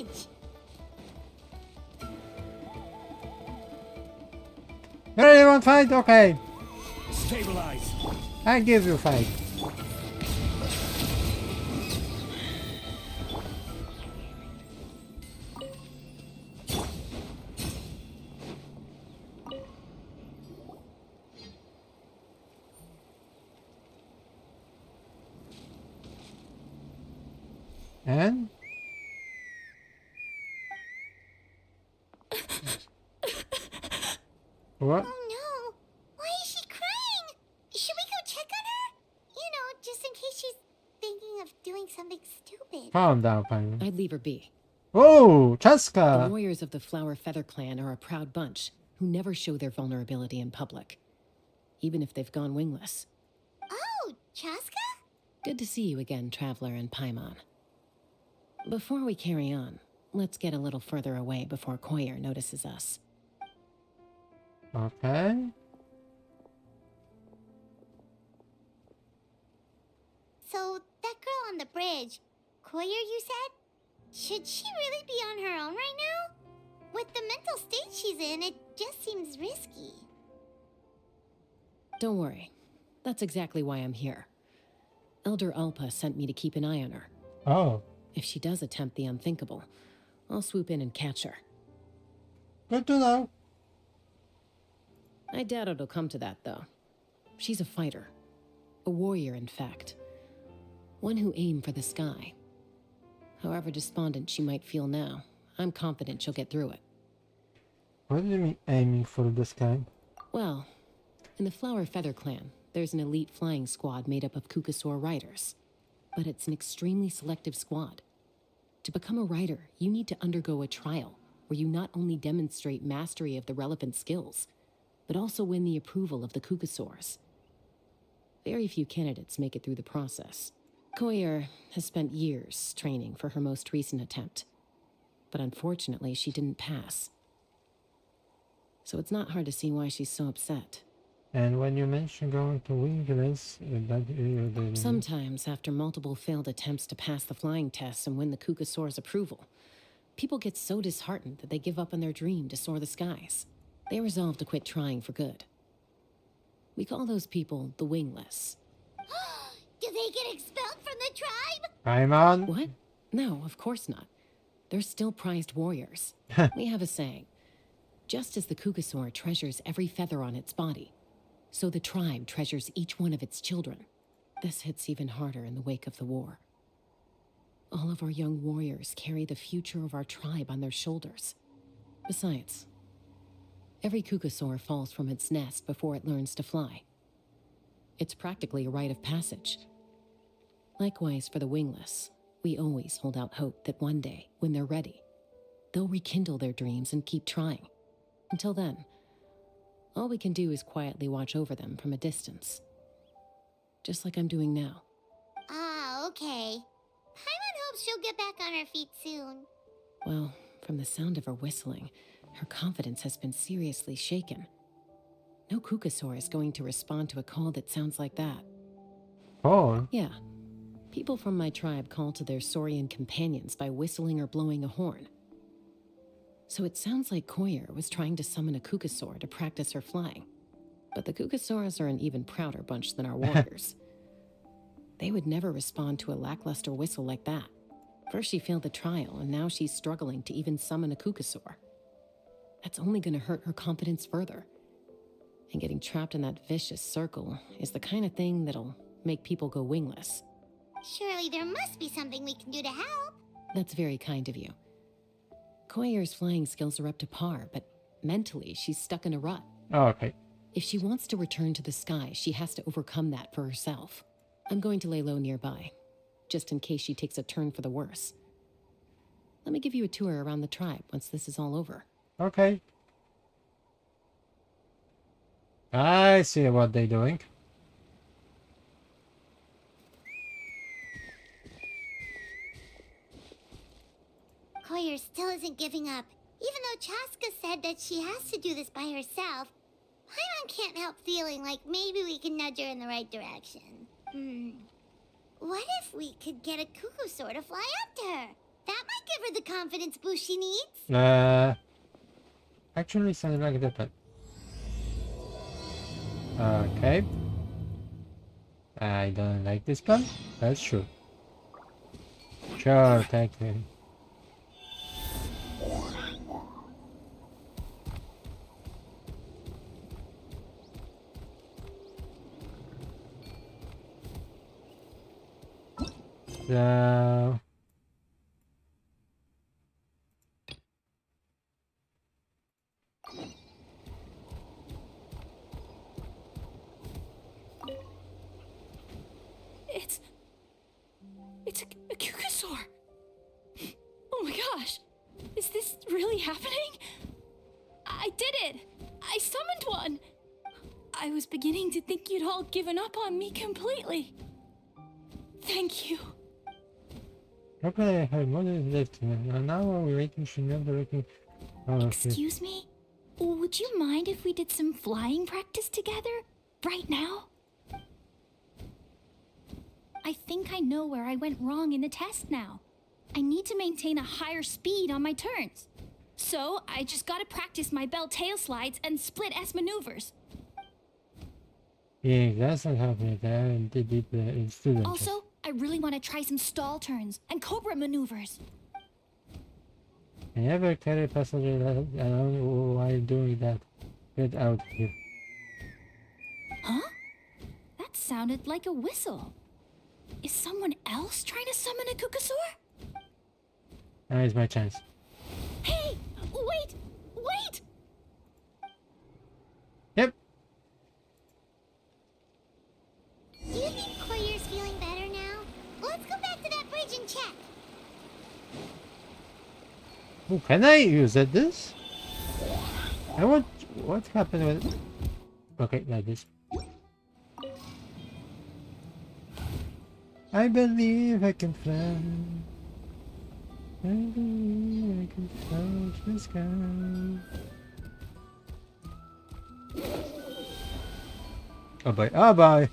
bridge. You really want fight? Okay. Stabilize. I give you fight. And? What? Oh no! Why is she crying? Should we go check on her? You know, just in case she's thinking of doing something stupid. Calm down, Paimon. I'd leave her be. Oh, The Chasca! warriors of the Flower Feather clan are a proud bunch who never show their vulnerability in public, even if they've gone wingless. Oh, Chasca? Good to see you again, Traveler and Paimon. Before we carry on, let's get a little further away before Koyer notices us. Okay. So, that girl on the bridge, Koyer, you said? Should she really be on her own right now? With the mental state she's in, it just seems risky. Don't worry. That's exactly why I'm here. Elder Alpa sent me to keep an eye on her. Oh, If she does attempt the unthinkable, I'll swoop in and catch her. good to know. I doubt it'll come to that, though. She's a fighter. A warrior, in fact. One who aimed for the sky. However despondent she might feel now, I'm confident she'll get through it. What do you mean aiming for this guy? Well, in the Flower Feather clan, there's an elite flying squad made up of Kukasaur riders. But it's an extremely selective squad. To become a rider, you need to undergo a trial where you not only demonstrate mastery of the relevant skills, but also win the approval of the Kukasaurs. Very few candidates make it through the process. Koyer has spent years training for her most recent attempt, but unfortunately she didn't pass. So it's not hard to see why she's so upset. And when you mention going to wingless, Sometimes, after multiple failed attempts to pass the flying tests and win the Kukasaur's approval, people get so disheartened that they give up on their dream to soar the skies. They resolve to quit trying for good. We call those people the wingless. Do they get expelled from the tribe? Paimon? What? No, of course not. They're still prized warriors. We have a saying. Just as the Kukasaur treasures every feather on its body, so the tribe treasures each one of its children. This hits even harder in the wake of the war. All of our young warriors carry the future of our tribe on their shoulders. Besides, every Kukasaur falls from its nest before it learns to fly. It's practically a rite of passage. Likewise for the wingless, we always hold out hope that one day, when they're ready, they'll rekindle their dreams and keep trying. Until then, all we can do is quietly watch over them from a distance. Just like I'm doing now. Ah, okay. Paimon hopes she'll get back on her feet soon. Well, from the sound of her whistling, her confidence has been seriously shaken. No Kukasaur is going to respond to a call that sounds like that. Oh, Yeah, people from my tribe call to their Saurian companions by whistling or blowing a horn. So it sounds like Koyer was trying to summon a Kukasaur to practice her flying. But the Kukasaurs are an even prouder bunch than our warriors. They would never respond to a lackluster whistle like that. First she failed the trial, and now she's struggling to even summon a Kukasaur. That's only going to hurt her confidence further. And getting trapped in that vicious circle is the kind of thing that'll make people go wingless. Surely there must be something we can do to help. That's very kind of you. Koyer's flying skills are up to par, but mentally she's stuck in a rut. oh, okay. If she wants to return to the sky, she has to overcome that for herself. I'm going to lay low nearby, just in case she takes a turn for the worse. Let me give you a tour around the tribe once this is all over. Okay. I see what they're doing. Koyer still isn't giving up. Even though Chasca said that she has to do this by herself, Paimon can't help feeling like maybe we can nudge her in the right direction. What if we could get a Kukusaur to fly up to her? That might give her the confidence boost she needs. Actually sounds like that, but... Okay. I don't like this gun. That's true. Sure, take it. So... It's a Kukasaur. Oh my gosh. Is this really happening? I did it. I summoned one. I was beginning to think you'd all given up on me completely. Thank you. Okay, I have more than left. Now we're waiting for another looking. Oh, okay. Excuse me? Would you mind if we did some flying practice together? Right now? I think I know where I went wrong in the test now. I need to maintain a higher speed on my turns. So, I just gotta practice my bell tail slides and split S maneuvers. Yeah, that's not happening there and they did the student. Also, I really want to try some stall turns and cobra maneuvers. I never carry passengers around while doing that. Get out here. Huh? That sounded like a whistle. Is someone else trying to summon a Kukasaur? Now is my chance. Hey! Wait! Wait! Yep. Do you think Koyer's feeling better now? Let's go back to that bridge and check. Oh, can I use this? I want... What happened with... Okay, like this. I believe I can fly. I believe I can touch the sky. Oh boy, oh boy.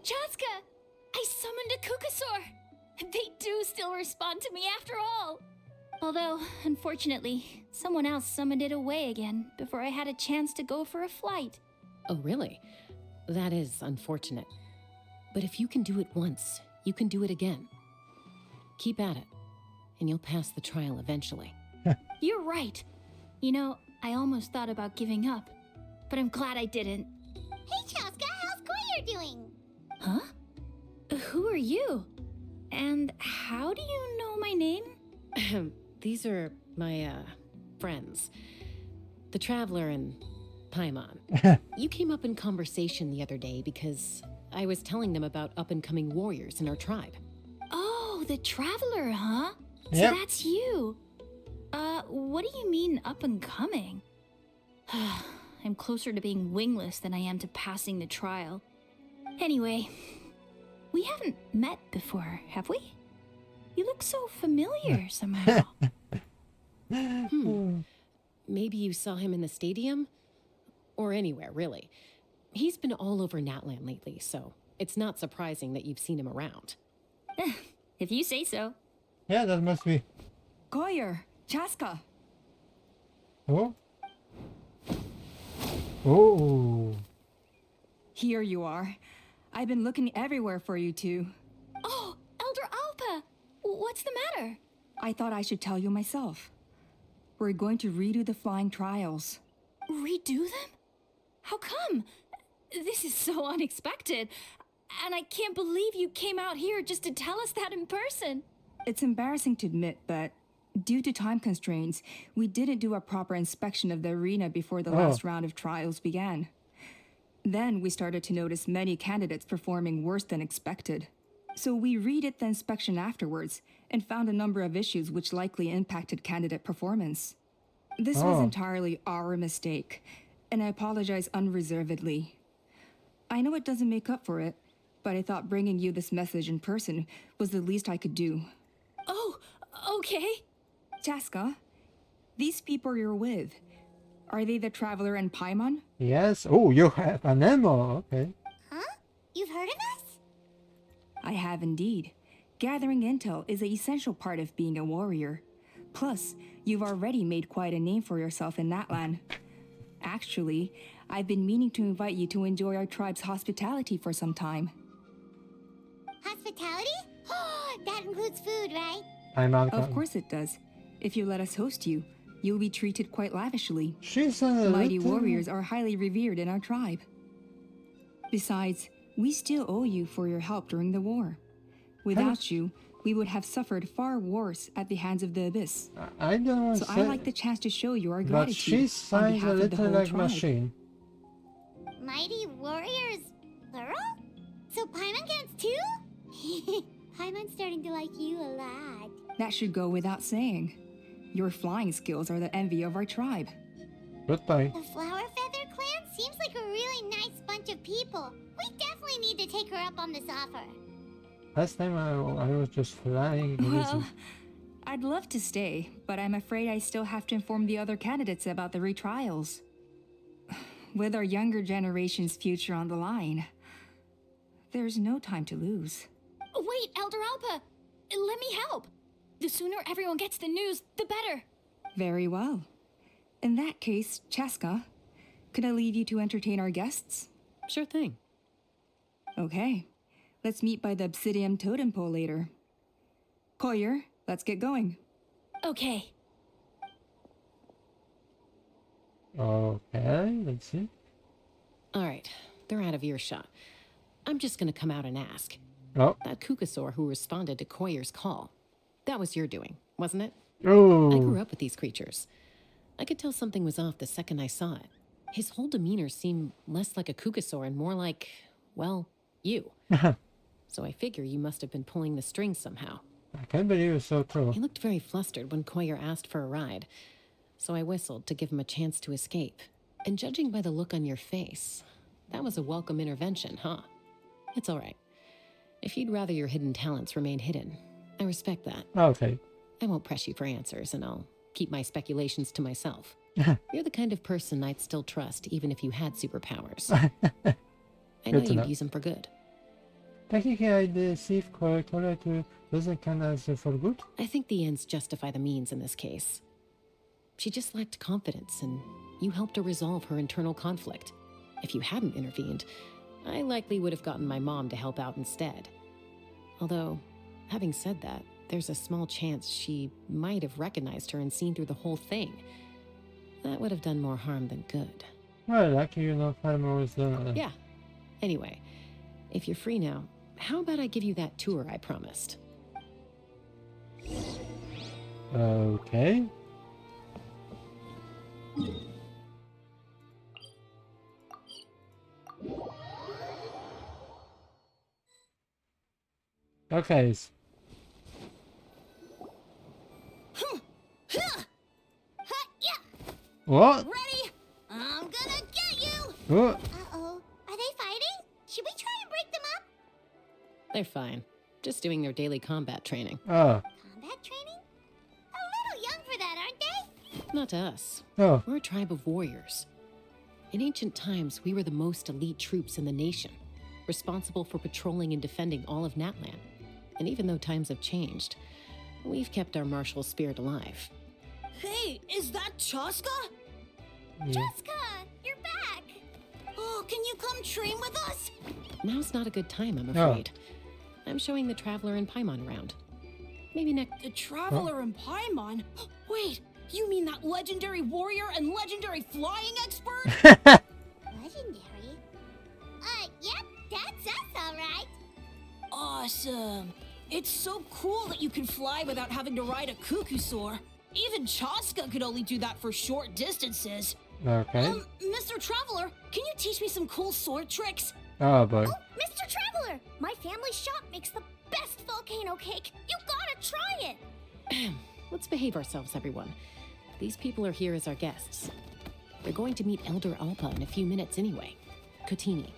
Chasca! I summoned a Kukasaur! They do still respond to me after all! Although, unfortunately, someone else summoned it away again before I had a chance to go for a flight. Oh, really? That is unfortunate. But if you can do it once, you can do it again. Keep at it, and you'll pass the trial eventually. You're right. You know, I almost thought about giving up, but I'm glad I didn't. Hey, Chasca, how's Koyer doing? Huh? Who are you? And how do you know my name? These are my, friends. The Traveler and Paimon. You came up in conversation the other day because I was telling them about up-and-coming warriors in our tribe. Oh, the Traveler, huh? Yep. So that's you. What do you mean up and coming? I'm closer to being wingless than I am to passing the trial. Anyway, we haven't met before, have we? You look so familiar somehow. Maybe you saw him in the stadium? Or anywhere, really. He's been all over Natland lately, so it's not surprising that you've seen him around. If you say so. Yeah, that must be. Koyer, Chasca. Oh. Oh. Here you are. I've been looking everywhere for you two. Oh, Elder Alpa! What's the matter? I thought I should tell you myself. We're going to redo the flying trials. Redo them? How come? This is so unexpected. And I can't believe you came out here just to tell us that in person. It's embarrassing to admit, but due to time constraints, we didn't do a proper inspection of the arena before the last round of trials began. Then we started to notice many candidates performing worse than expected. So we redid the inspection afterwards and found a number of issues which likely impacted candidate performance. This was entirely our mistake, and I apologize unreservedly. I know it doesn't make up for it, but I thought bringing you this message in person was the least I could do. Oh, okay. Chasca, These people you're with, are they the traveler and Paimon? Yes. Oh, you have an ammo. Okay. Huh? You've heard of us? I have indeed. Gathering intel is an essential part of being a warrior. Plus, you've already made quite a name for yourself in that land. Actually, I've been meaning to invite you to enjoy our tribe's hospitality for some time. Hospitality? That includes food, right? I'm on. Of course it does. If you let us host you, you'll be treated quite lavishly. She's a Mighty little- warriors are highly revered in our tribe. Besides, we still owe you for your help during the war. Without you, we would have suffered far worse at the hands of the Abyss. I don't want So to I say, like the chance to show you our but gratitude she on sounds a behalf of the little whole like tribe. machine. Mighty warriors, plural? So Paimon counts too? Paimon's starting to like you a lot. That should go without saying. Your flying skills are the envy of our tribe. Goodbye. The Flower Feather clan seems like a really nice bunch of people. We definitely need to take her up on this offer. Last time I was just flying. Well, I'd love to stay, but I'm afraid I still have to inform the other candidates about the retrials. With our younger generation's future on the line, there's no time to lose. Wait, Elder Alpa! Let me help! The sooner everyone gets the news, the better. Very well. In that case, Chasca, could I leave you to entertain our guests? Sure thing. Okay. Let's meet by the Obsidian Totem Pole later. Collier, let's get going. Okay. Okay, let's see. All right, they're out of earshot. I'm just gonna come out and ask. Oh, That Kukasaur who responded to Koyer's call, that was your doing, wasn't it? I oh, grew up with these creatures. I could tell something was off the second I saw it. His whole demeanor seemed less like a Kukasaur and more like, well, you. So I figure you must have been pulling the strings somehow. I can't believe it's so true. He looked very flustered when Koyer asked for a ride, so I whistled to give him a chance to escape. And judging by the look on your face, that was a welcome intervention, huh? It's all right. If you'd rather your hidden talents remain hidden, I respect that. Okay. I won't press you for answers, and I'll keep my speculations to myself. You're the kind of person I'd still trust, even if you had superpowers. I know Good to know. you'd use them for good. Technically, I deceived Korea to doesn't count as for good. I think the ends justify the means in this case. She just lacked confidence, and you helped her resolve her internal conflict. If you hadn't intervened, I likely would have gotten my mom to help out instead. Although, having said that, there's a small chance she might have recognized her and seen through the whole thing. That would have done more harm than good. Well, lucky you know Farmer was Yeah. Anyway, if you're free now, how about I give you that tour I promised? Okay. Okay. What? Ready? I'm gonna get you! What? Uh-oh. Are they fighting? Should we try and break them up? They're fine. Just doing their daily combat training. Oh. Combat training? A little young for that, aren't they? Not to us. Oh. We're a tribe of warriors. In ancient times, we were the most elite troops in the nation, responsible for patrolling and defending all of Natlan. And even though times have changed, we've kept our martial spirit alive. Hey, is that Chasca? Yeah. Chasca, you're back! Oh, can you come train with us? Now's not a good time, I'm Oh. afraid. I'm showing the Traveler and Paimon around. Maybe next... The Traveler and Paimon? Wait, you mean that legendary warrior and legendary flying expert? Legendary? Yep, that's us, alright. Awesome. It's so cool that you can fly without having to ride a Kukusaur. Even Chasca could only do that for short distances. Okay. Mr. Traveler, can you teach me some cool sword tricks? Oh boy. Oh, Mr. Traveler! My family shop makes the best volcano cake! You gotta try it! Let's behave ourselves, everyone. These people are here as our guests. They're going to meet Elder Alpa in a few minutes anyway. Kotini,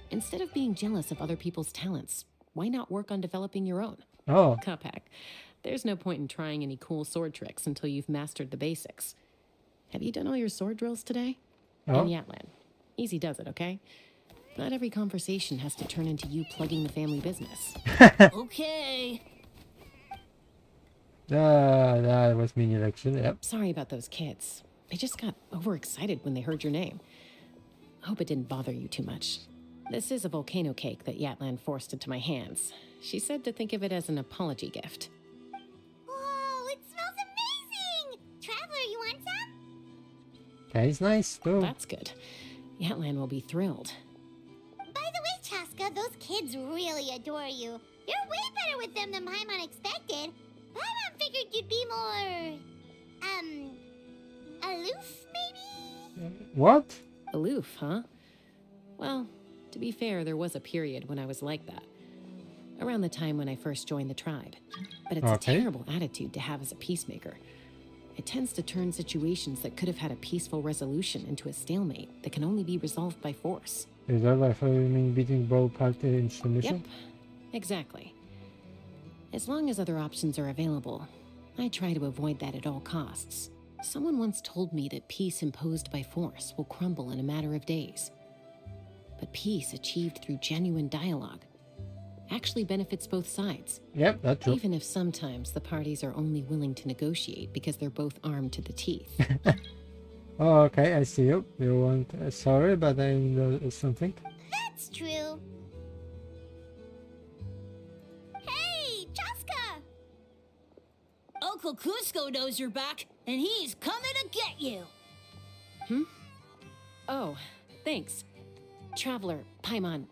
instead of being jealous of other people's talents, why not work on developing your own? Oh. Kapak, there's no point in trying any cool sword tricks until you've mastered the basics. Have you done all your sword drills today? Oh. And Yatlan. Easy does it, okay? Not every conversation has to turn into you plugging the family business. Okay. That was mini lecture, yep. Sorry about those kids. They just got overexcited when they heard your name. I hope it didn't bother you too much. This is a volcano cake that Yatlan forced into my hands. She said to think of it as an apology gift. Whoa, it smells amazing! Traveler, you want some? Okay, it's nice. Go. That's good. Yatlan will be thrilled. By the way, Chasca, those kids really adore you. You're way better with them than Paimon expected. Paimon figured you'd be more... aloof, maybe? What? Aloof, huh? Well, to be fair, there was a period when I was like that. Around the time when I first joined the tribe. But it's Okay. a terrible attitude to have as a peacemaker. It tends to turn situations that could have had a peaceful resolution into a stalemate that can only be resolved by force. Is that by following beating both parties in submission? Yep, exactly. As long as other options are available, I try to avoid that at all costs. Someone once told me that peace imposed by force will crumble in a matter of days. But peace achieved through genuine dialogue actually benefits both sides. Yep, that's true. Even if sometimes the parties are only willing to negotiate because they're both armed to the teeth. Oh, okay, I see you. You want... sorry, but I know something. That's true. Hey, Chasca! Uncle Cusco knows you're back, and he's coming to get you. Oh, thanks. Traveler, Paimon,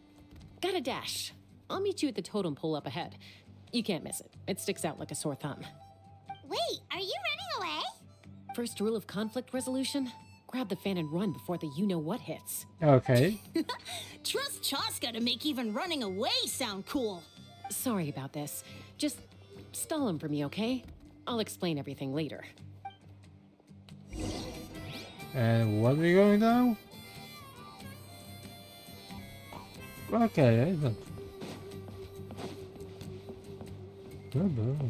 gotta dash. I'll meet you at the totem pole up ahead. You can't miss it. It sticks out like a sore thumb. Wait, are you running away? First rule of conflict resolution, grab the fan and run before the you-know-what hits. Okay. Trust Chasca to make even running away sound cool. Sorry about this. Just stall him for me, okay? I'll explain everything later. And what are we going now? Okay, I don't... Good boy.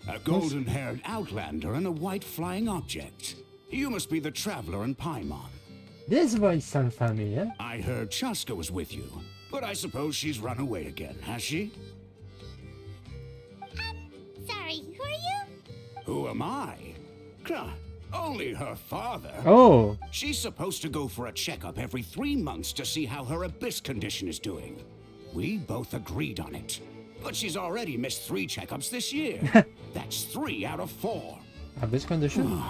A golden-haired outlander and a white flying object. You must be the traveler in Paimon. This voice sounds familiar. I heard Chasca was with you, but I suppose she's run away again, has she? Sorry, who are you? Who am I? Huh, only her father. Oh, She's supposed to go for a checkup every 3 months to see how her abyss condition is doing. We both agreed on it. But she's already missed 3 checkups this year. That's 3 out of 4. abyss condition?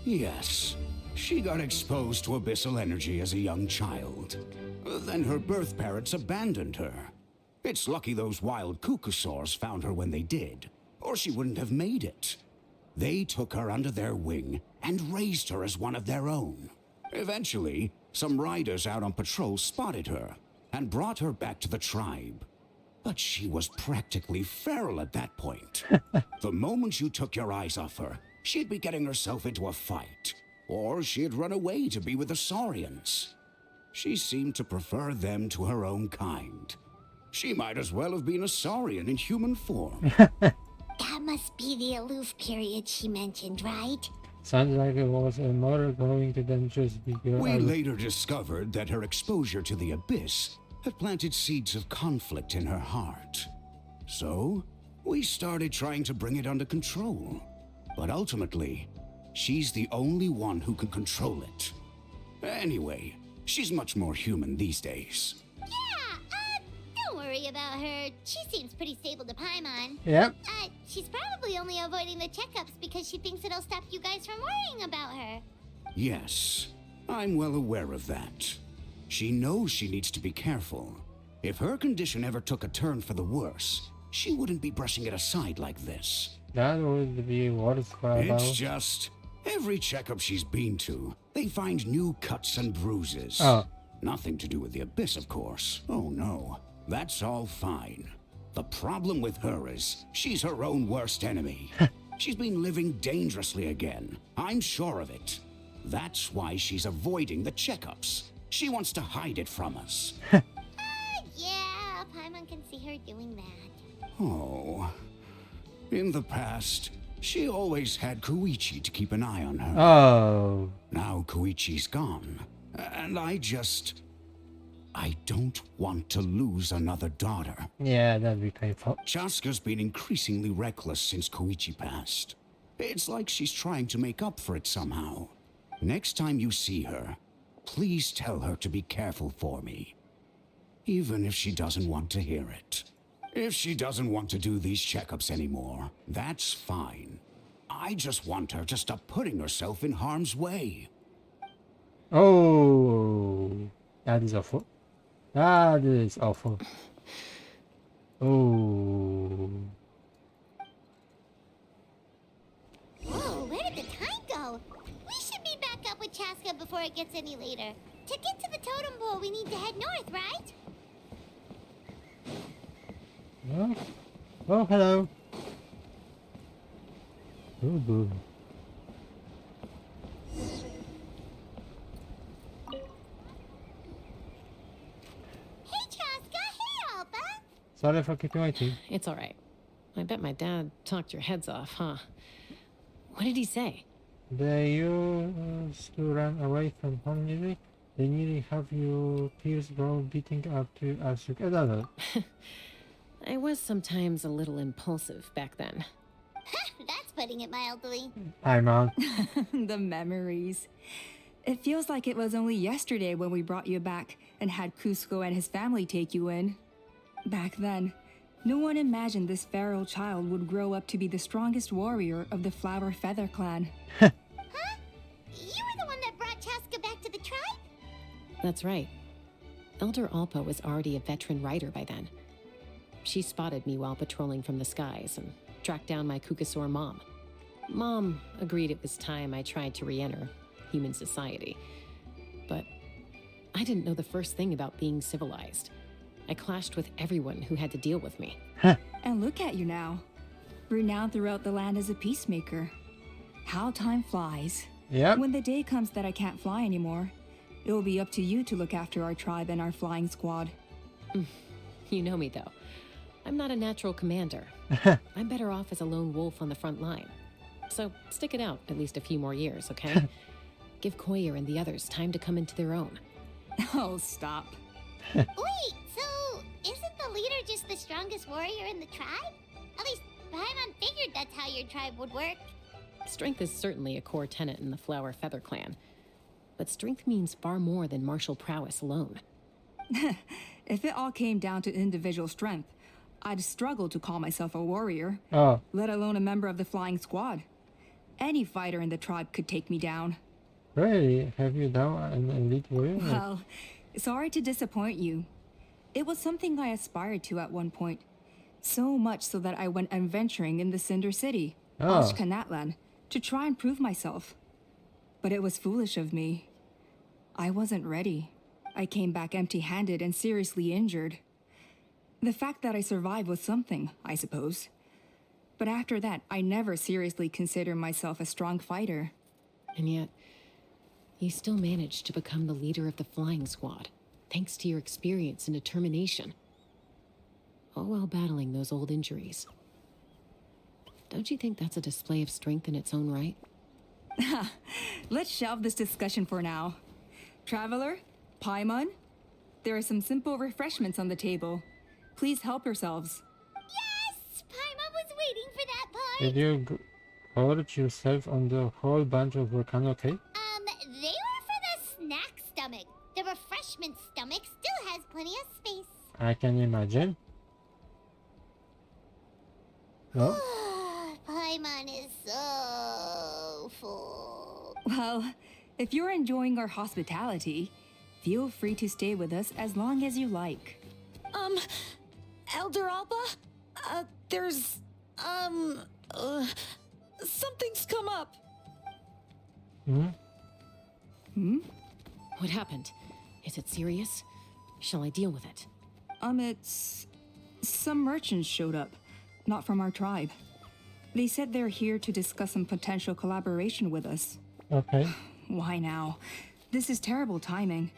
Yes. She got exposed to abyssal energy as a young child. Then her birth parents abandoned her. It's lucky those wild cucusaurs found her when they did, or she wouldn't have made it. They took her under their wing and raised her as one of their own. Eventually, some riders out on patrol spotted her and brought her back to the tribe. But she was practically feral at that point. The moment you took your eyes off her, she'd be getting herself into a fight, or she'd run away to be with the Saurians. She seemed to prefer them to her own kind. She might as well have been a Saurian in human form. That must be the aloof period she mentioned, right? Sounds like it was a mother going to then just be girl. We later discovered that her exposure to the abyss had planted seeds of conflict in her heart. So, we started trying to bring it under control. But ultimately, she's the only one who can control it. Anyway, she's much more human these days. Yeah, don't worry about her. She seems pretty stable to Paimon. Yep. She's probably only avoiding the checkups because she thinks it'll stop you guys from worrying about her. Yes, I'm well aware of that. She knows she needs to be careful. If her condition ever took a turn for the worse, she wouldn't be brushing it aside like this. That would be what it's about. It's just, every checkup she's been to, they find new cuts and bruises. Oh. Nothing to do with the abyss, of course. Oh no, that's all fine. The problem with her is, she's her own worst enemy. She's been living dangerously again. I'm sure of it. That's why she's avoiding the checkups. She wants to hide it from us. Yeah, Paimon can see her her doing that. Oh. In the past, she always had Koichi to keep an eye on her. Oh. Now Koichi's gone, and I don't want to lose another daughter. Yeah, that'd be painful. Chasca's been increasingly reckless since Koichi passed. It's like she's trying to make up for it somehow. Next time you see her, please tell her to be careful for me. Even if she doesn't want to hear it. If she doesn't want to do these checkups anymore, that's fine. I just want her to stop putting herself in harm's way. Oh. That is awful. That is awful. Oh. Whoa, where did the time go? We should be back up with Chasca before it gets any later. To get to the totem pole, we need to head north, right? Oh, oh hello. Oh, boo. Hey, Chasca. Hey, Alba. Sorry for keeping waiting. It's all right. I bet my dad talked your heads off, huh? What did he say? They used to run away from home music. They nearly have you tears bro beating up to as you get older. I was sometimes a little impulsive back then. That's putting it mildly. I'm on. The memories. It feels like it was only yesterday when we brought you back and had Cusco and his family take you in. Back then, no one imagined this feral child would grow up to be the strongest warrior of the Flower Feather clan. Huh? You were the one that brought Chasca back to the tribe? That's right. Elder Alpa was already a veteran rider by then. She spotted me while patrolling from the skies and tracked down my Kukasaur mom. Mom agreed it was time I tried to re-enter human society. But I didn't know the first thing about being civilized. I clashed with everyone who had to deal with me. And look at you now, renowned throughout the land as a peacemaker. How time flies. Yep. When the day comes that I can't fly anymore, it will be up to you to look after our tribe and our flying squad. You know me, though. I'm not a natural commander. I'm better off as a lone wolf on the front line. So stick it out at least a few more years, okay? Give Koyer and the others time to come into their own. Oh, stop. Wait, so isn't the leader just the strongest warrior in the tribe? At least Paimon figured that's how your tribe would work. Strength is certainly a core tenet in the Flower Feather clan. But strength means far more than martial prowess alone. If it all came down to individual strength, I'd struggle to call myself a warrior, Oh, let alone a member of the flying squad. Any fighter in the tribe could take me down. really? Have you done an elite warrior? Well, sorry to disappoint you. It was something I aspired to at one point. So much so that I went adventuring in the Cinder City, Oh. Ashkanatlan, to try and prove myself. But it was foolish of me. I wasn't ready. I came back empty-handed and seriously injured. The fact that I survived was something, I suppose. But after that, I never seriously considered myself a strong fighter. And yet, you still managed to become the leader of the flying squad, thanks to your experience and determination. All while battling those old injuries. Don't you think that's a display of strength in its own right? Let's shelve this discussion for now. Traveler, Paimon, there are some simple refreshments on the table. Please help yourselves. Yes! Paimon was waiting for that part! Did you gorge yourself on the whole bunch of volcano cake? They were for the snack stomach. The refreshment stomach still has plenty of space. I can imagine. No? Paimon is so full. Well, if you're enjoying our hospitality, feel free to stay with us as long as you like. Elder Alba? There's, something's come up. Hmm? What happened? Is it serious? Shall I deal with it? It's... Some merchants showed up, not from our tribe. They said they're here to discuss some potential collaboration with us. Okay. Why now? This is terrible timing.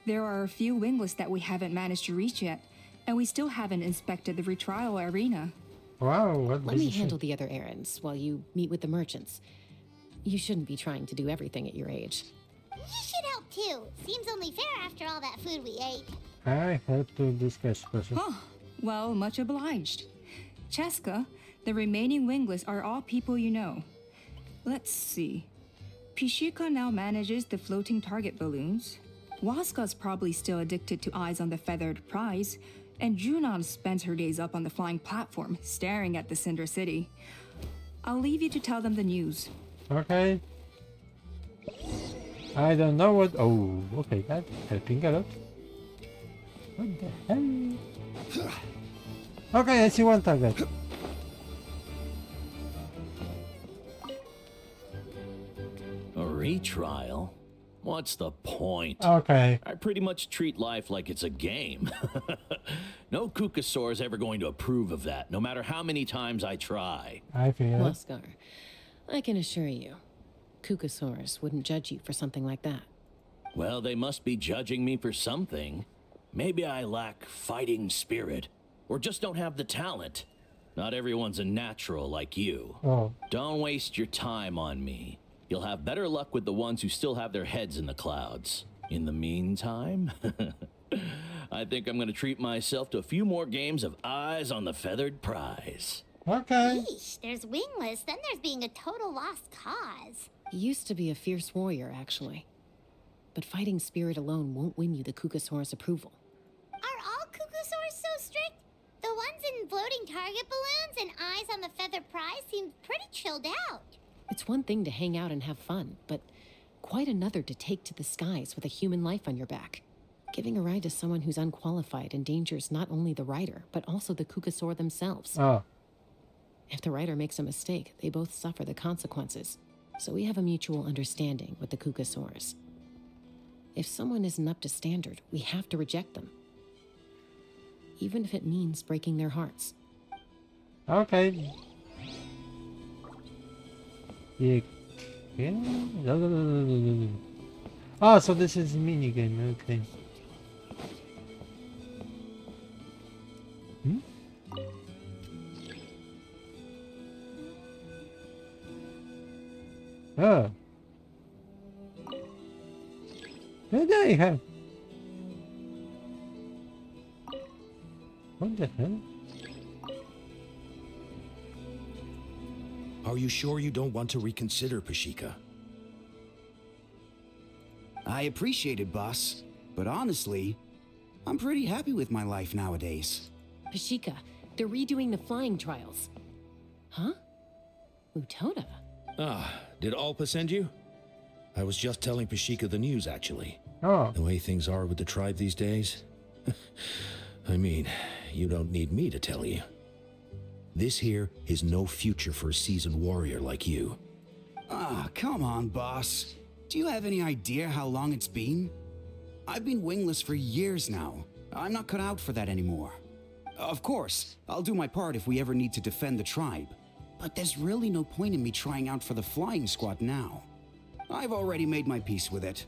There are a few wingless that we haven't managed to reach yet, And we still haven't inspected the retrial arena. Wow, what Let me busy handle the other errands while you meet with the merchants. You shouldn't be trying to do everything at your age. You should help too. Seems only fair after all that food we ate. I have to discuss person. Huh. Well, much obliged. Chasca, the remaining wingless are all people you know. Let's see. Pishika now manages the floating target balloons. Waska's probably still addicted to eyes on the feathered prize. And Junon spends her days up on the flying platform, staring at the Cinder City. I'll leave you to tell them the news. Okay. I don't know what. Oh, okay, that's helping a lot. What the hell? Okay, I see one target. A retrial? What's the point? Okay. I pretty much treat life like it's a game. No Kukasaur is ever going to approve of that, no matter how many times I try. I feel it. Huascar, I can assure you, Kukasaurs wouldn't judge you for something like that. Well, they must be judging me for something. Maybe I lack fighting spirit, or just don't have the talent. Not everyone's a natural like you. Oh, Don't waste your time on me. You'll have better luck with the ones who still have their heads in the clouds. In the meantime, I think I'm gonna treat myself to a few more games of Eyes on the Feathered Prize. okay. Yeesh, there's wingless, then there's being a total lost cause. He used to be a fierce warrior, actually. But fighting spirit alone won't win you the Kukasaur's approval. Are all Kukusaurs so strict? The ones in floating target balloons and eyes on the feathered prize seem pretty chilled out. It's one thing to hang out and have fun, but quite another to take to the skies with a human life on your back. Giving a ride to someone who's unqualified endangers not only the rider, but also the Kukasaur themselves. Oh, If the rider makes a mistake, they both suffer the consequences. So we have a mutual understanding with the Kukasaurs. If someone isn't up to standard, we have to reject them. Even if it means breaking their hearts. okay. Yeah. Ah, so this is mini game. Okay. Hmm? Oh. What do I have? What the hell? Are you sure you don't want to reconsider, Pashika? I appreciate it, boss. But honestly, I'm pretty happy with my life nowadays. Pashika, they're redoing the flying trials. Huh? Mutoda? Ah, did Alpa send you? I was just telling Pashika the news, actually. Oh, The way things are with the tribe these days. I mean, you don't need me to tell you. This here is no future for a seasoned warrior like you. Ah, come on, boss. Do you have any idea how long it's been? I've been wingless for years now. I'm not cut out for that anymore. Of course, I'll do my part if we ever need to defend the tribe. But there's really no point in me trying out for the flying squad now. I've already made my peace with it.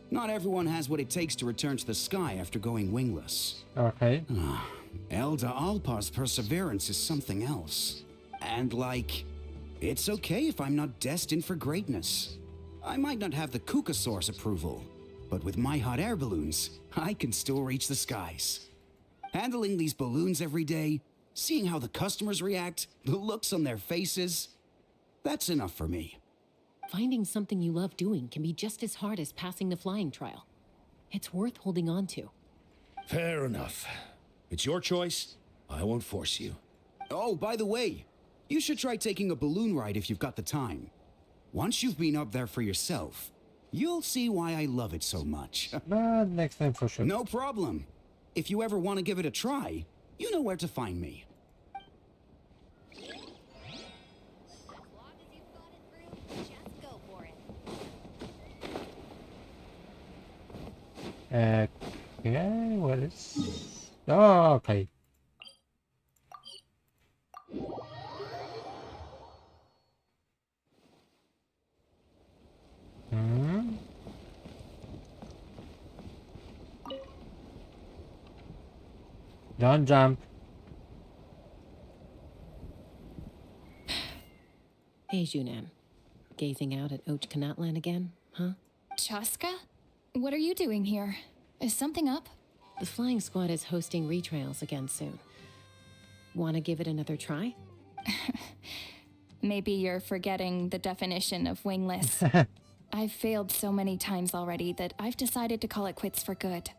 Not everyone has what it takes to return to the sky after going wingless. okay. Elder Alpa's perseverance is something else. And it's okay if I'm not destined for greatness. I might not have the Kukasaur's approval, but with my hot air balloons, I can still reach the skies. Handling these balloons every day, seeing how the customers react, the looks on their faces, that's enough for me. Finding something you love doing can be just as hard as passing the flying trial. It's worth holding on to. Fair enough. It's your choice. I won't force you. Oh, by the way, you should try taking a balloon ride if you've got the time. Once you've been up there for yourself, you'll see why I love it so much. But next time for sure. No problem. If you ever want to give it a try, you know where to find me. Okay, what is... Oh, okay. Hmm? Don't jump. Hey, Junan. Gazing out at Ochkanatlan again, huh? Chasca? What are you doing here? Is something up? The flying squad is hosting retrials again soon. Want to give it another try? Maybe you're forgetting the definition of wingless. I've failed so many times already that I've decided to call it quits for good.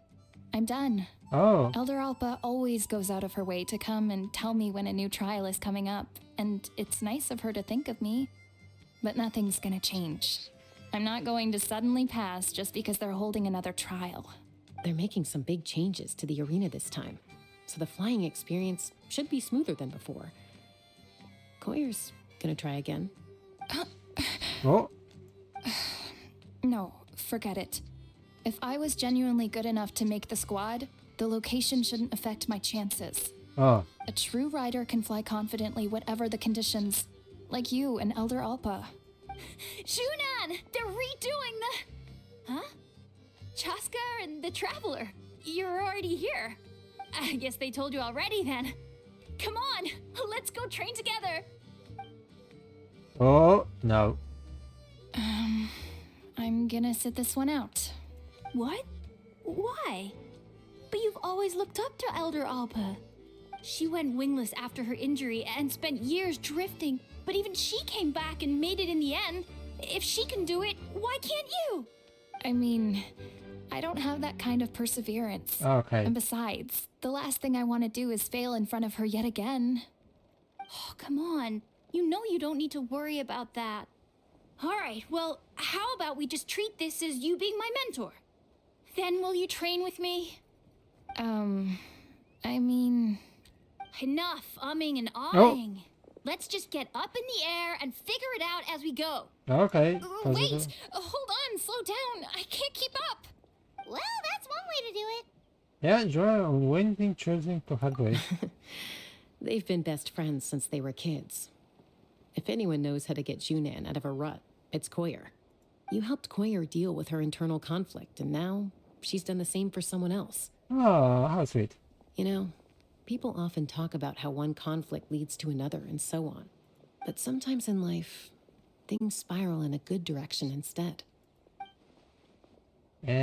I'm done. Oh, Elder Alpa always goes out of her way to come and tell me when a new trial is coming up, and it's nice of her to think of me. But nothing's gonna change. I'm not going to suddenly pass just because they're holding another trial. They're making some big changes to the arena this time, so the flying experience should be smoother than before. Koyer's gonna try again. oh, No, forget it. If I was genuinely good enough to make the squad, the location shouldn't affect my chances. oh. A true rider can fly confidently whatever the conditions, like you and Elder Alpa. Shunan! They're redoing the... Huh? Chasca and the Traveler. You're already here. I guess they told you already then. Come on, let's go train together. Oh, no. I'm gonna sit this one out. What? Why? But you've always looked up to Elder Alpa. She went wingless after her injury and spent years drifting, but even she came back and made it in the end. If she can do it, why can't you? I mean, I don't have that kind of perseverance. Okay. And besides, the last thing I want to do is fail in front of her yet again. Oh, come on. You know you don't need to worry about that. All right, well, how about we just treat this as you being my mentor? Then will you train with me? I mean... Enough umming and ahhing. Let's just get up in the air and figure it out as we go. Okay. Wait! Hold on, slow down. I can't keep up. Well, that's one way to do it. Yeah, you're unwinding choosing to hard way. They've been best friends since they were kids. If anyone knows how to get Junan out of a rut, it's Koyer. You helped Koyer deal with her internal conflict, and now she's done the same for someone else. Oh, how sweet. You know, people often talk about how one conflict leads to another and so on. But sometimes in life, things spiral in a good direction instead. And